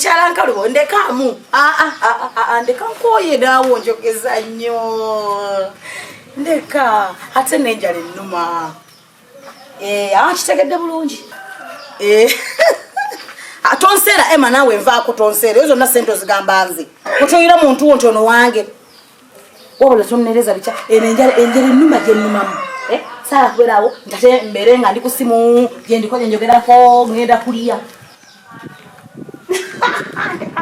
mukyala nkalubo ndekamu ndeka nkoye daawo njogeza nnyo ndeka ate nenjala ennuma kitegedde bulungi tonseera Emma naawe nvaako tonseera ezo zonna sente ozigamba nze otoyira muntu ntono wange wabula tonnereza bica enjala ennuma gye nnumamu saala kubeerawo ntate mbeere nga ndi ku simu gye ndikoze njogerako ngenda kulya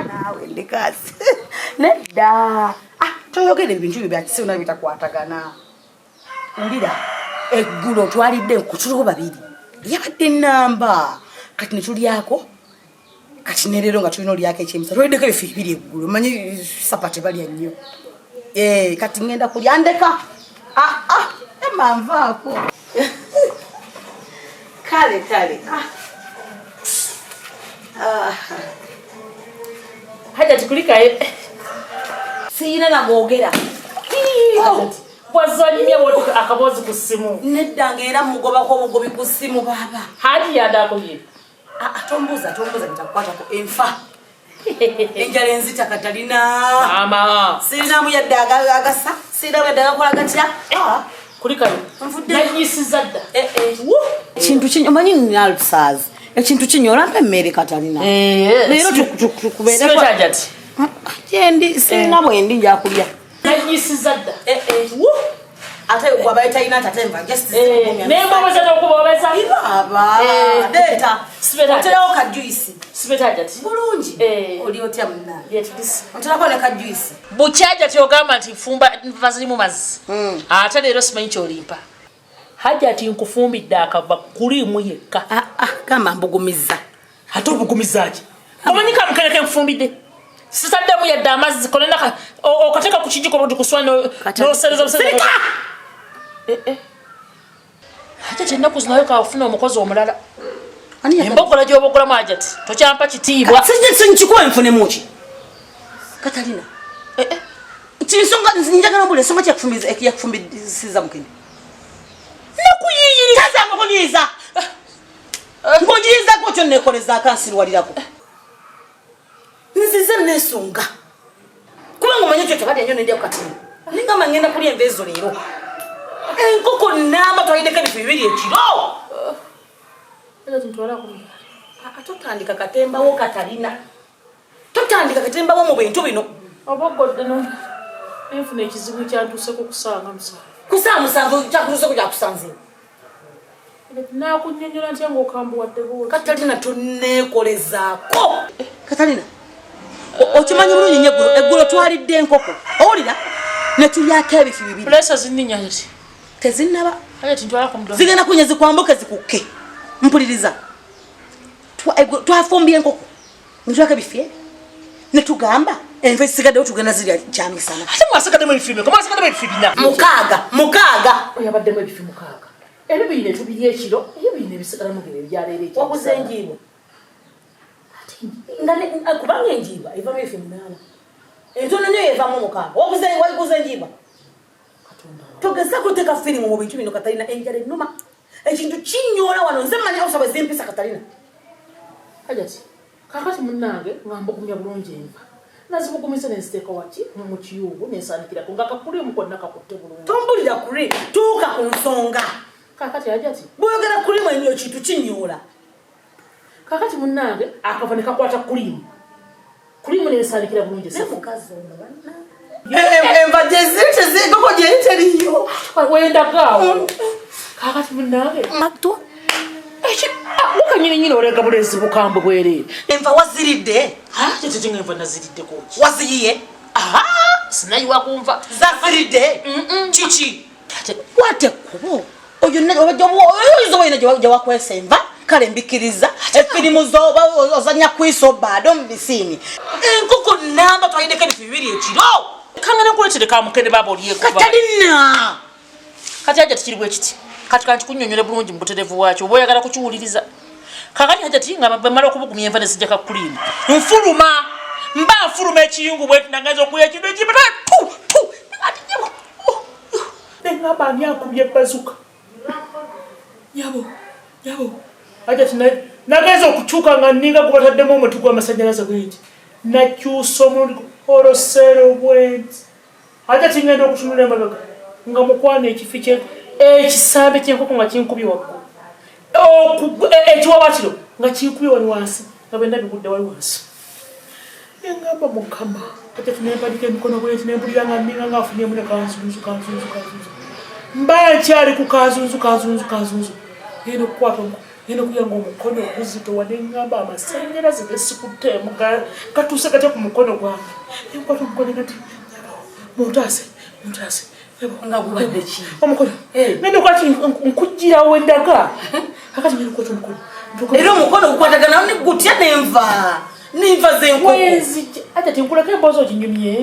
naawe ndekazi nedda toyogera ebintu ebyo byakisimu nabyo bitakwatagana ndira eggulo twalidde nkutuliwo babiri yabadde nnamba kati netulyako kati nerero nga tulina olyako ekyemisa tweddeko ebifi bibiri eggulo manyi sapati balya nnyo kati ngenda kulya ndeka Emma nvaako kale haja tukulikaye siina nagoogera wazanyimya wote akabozi ku ssimu nedda ng'era mugobako obugobi ku ssimu baaba haji yadako ye tombuuza bitakukwatako enfa enjala enzita katalina mama sirinamu yadde agasa sirinamu yadde agakola gatya kulikayo nanyisiza dda ekintu kinyo omanyi nina alusaazi ekintu kinyo olampa emmere katalina leero tukubeereko gyendi sirina bwendi njakulya nanyisiza dda ate gwabaye talina tatemba nembabaza nokubobeza leeta oterawo kajuisi sibetajati bulungi oli otya munange oterako ne kajuisi bukyaja tyogamba nti nfumba nva zirimu mazzi ate leero simanyi kyolimpa hajja ati nkufumbidde akava kulimu yekka gamba mbugumiza ate obugumizaaki omanyi kamukereke nfumbidde sitaddemu yadde amazzi konenaka okateeka ku kijiko nti kuswa nosereza busezeka hajja kyennaku zinayo kafuna omukozi omulala embogola gyobogolamu ajati tokyampa kitiibwa sinkikuwa enfunemuki katalina kinsonga njagala mbula ensonga kyakufumbisiza mukene nakuyiyiriza tazamukunyiiza nkunyiizako kyo nekolezako nsirwalirako nzize nesonga kubanga omanyi kyo kyabadde nyo nendya kukatina ningamba ngenda kulya enva ezo leero enkoko namba twalideko ebifu bibiri ekiro totandika katembawo katalina totandika katembawo mu bintu bino obogodde no enfuna ekizibu kyantuuseko kusanga musanvu kusaa musanvu kyakutuuseko kyakusanzira nakunyonyola ntya ngaokambuwadde bwoti katalina tonekolezaako katalina okimanyi bulungi nnyo eggulo twalidde enkoko owulira netulyako ebifi bibiri pulesa zinninya ati tezinnaba ati ntwala ku mudomo zigenda kunya zikwambuke zikukke mpuliriza twafumbye enkoko netulako ebifi netugamba enva esigaddewo tugenda zirya kyamisana ate mwasigaddemu ebifi bino mwasigaddemu ebifi bina mukaaga oyabaddemu ebifi mukaaga era biyina tubirya ekiro iyo biyina ebisigalamu bino ebyaleero ekyo waguza enjiibwa kubanga enjiibwa evamu ebifi munaana entono nyo yevamu mukaaga waguza enjiibwa togeza kuteeka firimu mu bintu bino katalina enjala ennuma ekintu kinyoola wano nze mmanyi osaba ezimpisa katalina hajati kakati munnange ngamba okumya bulungi enva nazibugumiza nenziteeka waki mu kiyungu nensaanikirako nga kakulimu konna kakutte bulungi tombulira kuli tuuka ku nsonga kakati hajati bweyogera kulimu enyo ekintu kinyoola kakati munnange akava ne kakwata kulimu nensaanikira bulungi enva gyezitezekoko gyeri teriyo wendagaawo kakati munnange lukanyininyini olega bulezi bukambwe bwereere enva waziridde tetetinga enva naziriddeko waziyiye sinayiwa kunva zafiridde kiki kwate kubo oyoyiza oyina gyewakwesa enva kale mbikiriza efirimu zoba ozanya kwiso bado mubisiini enkoko namba twalideko ebifi bibiri ekiro kangana nkuletere kamukene baba olyekuba katalina kati hajja tikiri bwe kiti kati kanti kunnyonnyole bulungi mu butereevu bwakyo oba oyagala kukiwuliriza kakati hajja ti nga bamala okubugumya enva nezijja kakulimu nfuluma mba nfuluma ekiyungu bwe tinangaza okuya ekintu ekibata nengamba ani akubye bazuka yabo hajja ti nageza okukyuka nga nninga gubataddemu omuti gw'amasannyalaze bwenti nakyusa omulundi olosero obwenzi ate tingenda okutunula emabega nga mukwana ekifi ekisambe kyenkoko nga kinkubye waggulu ekiwawatiro nga kinkubye wali wansi nga benda bigudde wali wansi engamba mukama ate tunempalika emikono bweti nempulira nga mbinga nga afunyemu ne kanzunzu mba nkyali ku kanzunzu ngenda okukwata ngenda okuyanga omukono oguzito wadde ngamba amasannyalaze gesikuttemu gatuuse gatya ku mukono gwange enkwata omukono ngati muntaase nga gubadde ki omukono ngenda okwati nkujjirawo endaga akati ngenda okwata omukono era omukono gukwatagana ne gutya n'enva z'enkoko ate tinkuleka emboozi oginyumye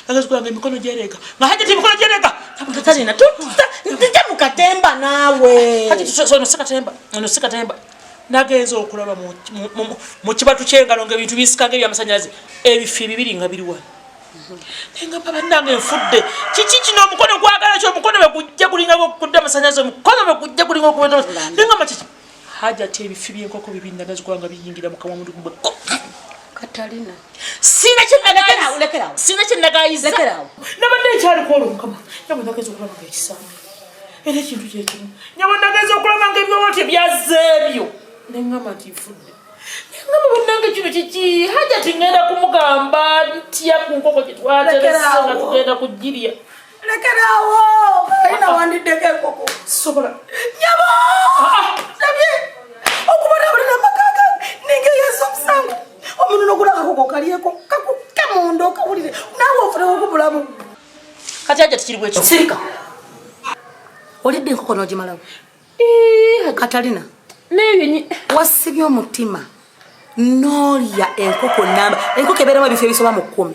agazikulange emikono gyereka nga hajati emikono gyereka Katarina tujja mu katemba naawe ono si katemba nagenza okulaba mu kibatu ky'engalo ng'ebintu bisikanga ebyamasannyalaze ebifi bibiri nga biri wano engamba bannange nfudde kiki kino omukono gwagala kyo omukono bwe gujja gulinga okudda amasannyalaze omukono bwe gujja gulinga okubeta nengamba kiki hajati ebifi by'enkoko bibiri nagazikuwanga biyingira mu kamwa mundu gwe Katarina sina kyenagayiza nabadde nkyaliko olwo mukama nyabwe nageza okulaba nga ekisambe era ekintu kyekimu nyabwe nageza okulaba nga ebyowatyo byazza ebyo neŋŋamba nti nfudde neŋŋamba bannange kino kiki hajati ngenda kumugamba ntya ku nkoko gyetwaterese nga tugenda kugirya lekeraawo Katarina wandiddeko enkoko sobola nyabo nabye okubona bulina amagaga ningeyeesa omusango omuntu nokulakakoko kalyeko kamondo okawulire naawe ofunewo okubulamu kati hajati kiri bwekyo sirika olidde enkoko n'ogimalawo Katarina wasibye omutima n'olya enkoko namba enkoko ebeeramu ebifo ebisoba mu 10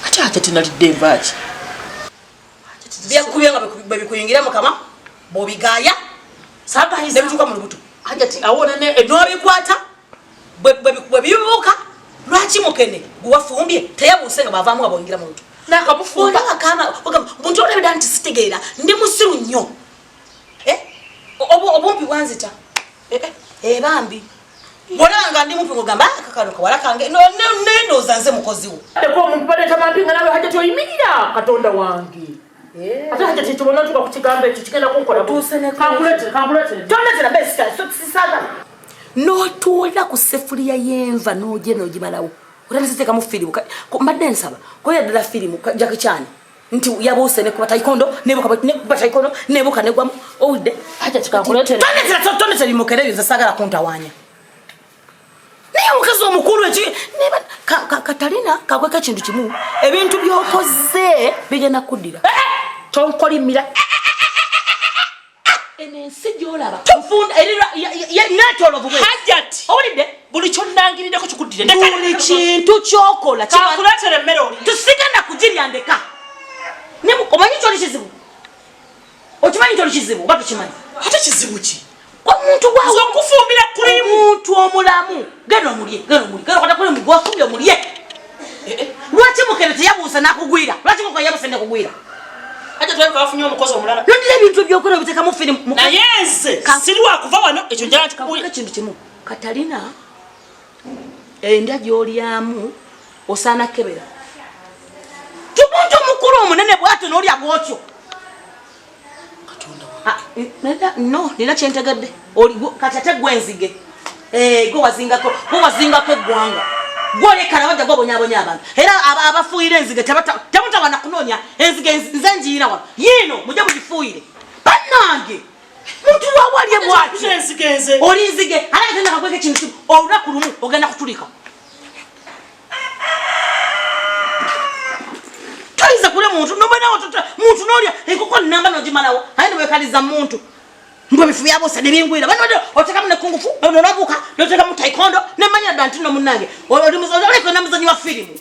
ate hajati nalidde envaaki byakubye nga bebikuyingira mukama bw'obigaaya saagayiza nebituuka mu lubuto hajati awona n'obikwata bwe bibuuka lwaki mukene guwafumbye teyabuuse nga bavaamu nga bwongira mu lutu nakamufunda akaana omuntu olabira nti sitegeera ndi musiru nnyo obumpi bwanzita ebambi bwolanga ndi mumpi ngogamba kakano kawala kange nendooza nze mukozi wo eko omuntu baleeta mampi nga nawe hajati oyimirira katonda wange ate hajati kibona ntuka ku kigambo ekyo kigenda kunkola kankuletere tonetera besisaaga n'otuulira ku sefuliya y'enva n'ogye n'ogimalawo otaneziteekamu firimu mbadde nsaba koya ddala firimu Jackie Chan nti yabuuse ne kuba taikondo nebuka negwamu owudde tonetera bimukere ebyo saagala kuntawaanya naye omukazi omukulu Katarina kakweka ekintu kimu ebintu by'okoze bigenda kuddira tonkolimira enensi gyolaba netolovu hajati owulidde buli kyonnangirireko kikuddire buli kintu kyokola kakuleetera emmere oli tusigenda kugirya ndeka omanyi kyoli kizibu okimanyi kyoli kizibu oba tukimanyi ate kizibu ki omuntu gwawe okufumbira kurimu omuntu omulamu genda omulye genda okata kurimu gwafumbye omulye lwaki mukene teyabuusa nakugwira lwaki koko yabuuse nekugwira ate tulabika bafunye omukozi omulala nondira ebintu ebyokola obiteekamu firimu naye nze siri wakuva wano ekyo njala kikubuulira ekintu kimu Katarina endya gy'olyamu osaana kebera tumuntu omukulu omunene bwatyo n'olya bwotyo no nina kyentegedde kati ate gwenzige gwe wazingako eggwanga gwolekana wajja gwabonyabonya abantu era abafuuyira enzige temutawana kunoonya enzige nze njiina wano yiino mujja mugifuuyire bannange muntu lwawalye bwatyo oli nzige alaatenda kakweka ekintu kimu olunaku lumu ogenda kutulika toyinza kulya muntu muntu n'olya enkoko nnamba n'ogimalawo aye newekaliza muntu mbebifu byabose nebingwira bano otekamu nekungufu nonabuka notekamu taikondo nemanya dda nti no munnange oleko namuzanyi wa firimu